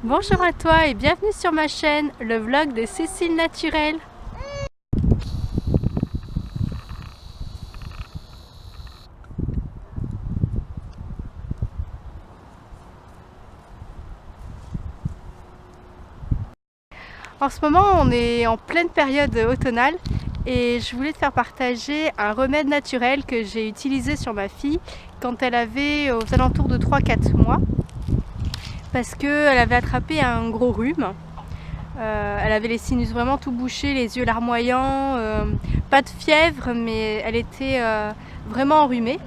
Bonjour à toi et bienvenue sur ma chaîne, le vlog de Cécile Naturelle. En ce moment, on est en pleine période automnale et je voulais te faire partager un remède naturel que j'ai utilisé sur ma fille quand elle avait aux alentours de 3-4 mois parce qu'elle avait attrapé un gros rhume. Elle avait les sinus vraiment tout bouchés, les yeux larmoyants, pas de fièvre, mais elle était vraiment enrhumée.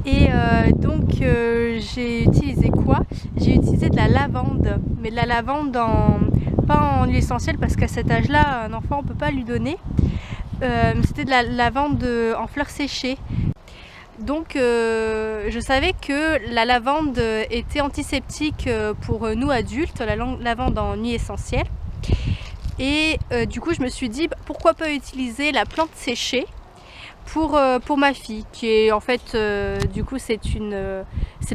Et donc j'ai utilisé quoi? J'ai utilisé de la lavande, mais de la lavande pas en huile essentielle parce qu'à cet âge-là, un enfant on peut pas lui donner. C'était de la lavande en fleurs séchées. Donc je savais que la lavande était antiseptique pour nous adultes, la lavande en huile essentielle. Et du coup je me suis dit pourquoi pas utiliser la plante séchée pour ma fille, qui est en fait du coup c'est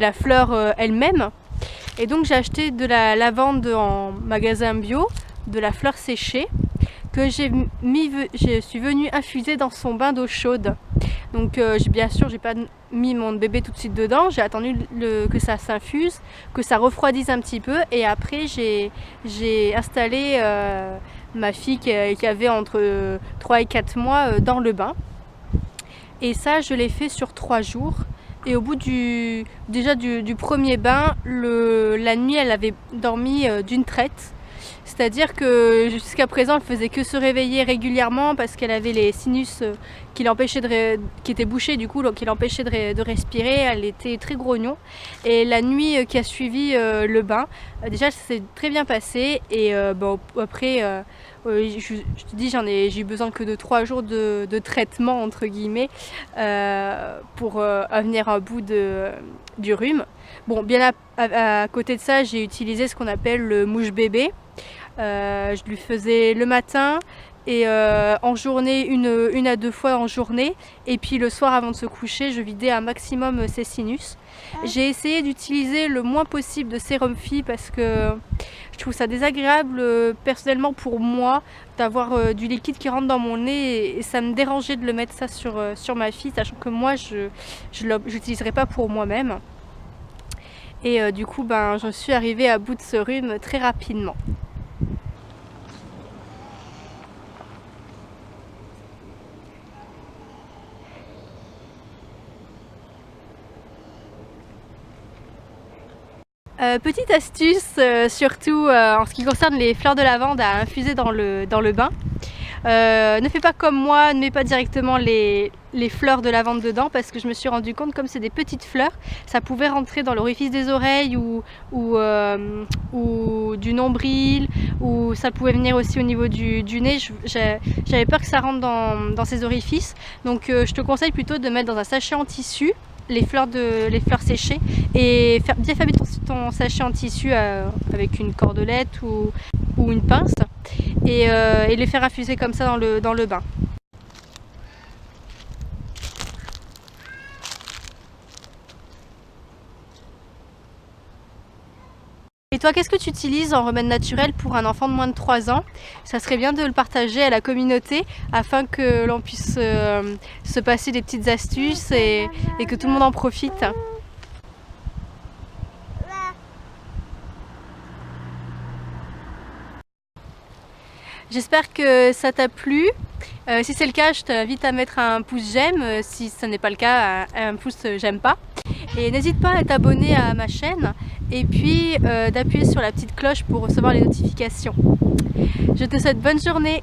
la fleur elle-même. Et donc j'ai acheté de la lavande en magasin bio, de la fleur séchée que je suis venue infuser dans son bain d'eau chaude. Donc bien sûr j'ai pas mis mon bébé tout de suite dedans, j'ai attendu que ça s'infuse, que ça refroidisse un petit peu, et après j'ai installé ma fille qui avait entre 3 et 4 mois dans le bain. Et ça je l'ai fait sur 3 jours. Et au bout du premier bain, la nuit elle avait dormi d'une traite. C'est-à-dire que jusqu'à présent elle faisait que se réveiller régulièrement parce qu'elle avait les sinus qui étaient bouchés du coup, donc qui l'empêchaient de respirer. Elle était très grognon. Et la nuit qui a suivi le bain, déjà ça s'est très bien passé. Et bon, après je te dis, j'ai eu besoin que de 3 jours de traitement entre guillemets pour venir à bout du rhume. Bon, bien à côté de ça, j'ai utilisé ce qu'on appelle le mouche bébé. Je lui faisais le matin et en journée, une à 2 fois en journée, et puis le soir avant de se coucher je vidais un maximum ses sinus. J'ai essayé d'utiliser le moins possible de sérum fille parce que je trouve ça désagréable personnellement pour moi d'avoir du liquide qui rentre dans mon nez, et ça me dérangeait de le mettre ça sur ma fille, sachant que moi je l'utiliserai pas pour moi-même. Et du coup je suis arrivée à bout de ce rhume très rapidement. Petite astuce, surtout en ce qui concerne les fleurs de lavande à infuser dans le bain. Ne fais pas comme moi, ne mets pas directement les fleurs de lavande dedans, parce que je me suis rendu compte, comme c'est des petites fleurs, ça pouvait rentrer dans l'orifice des oreilles ou du nombril, ou ça pouvait venir aussi au niveau du nez. J'avais peur que ça rentre dans ces orifices, donc je te conseille plutôt de mettre dans un sachet en tissu les fleurs séchées, et bien fermer ton sachet en tissu avec une cordelette ou une pince, et les faire infuser comme ça dans le bain. Et toi, qu'est-ce que tu utilises en remède naturel pour un enfant de moins de 3 ans? Ça serait bien de le partager à la communauté afin que l'on puisse se passer des petites astuces et que tout le monde en profite. J'espère que ça t'a plu. Si c'est le cas, je t'invite à mettre un pouce j'aime. Si ce n'est pas le cas, un pouce j'aime pas. Et n'hésite pas à t'abonner à ma chaîne et puis d'appuyer sur la petite cloche pour recevoir les notifications. Je te souhaite bonne journée.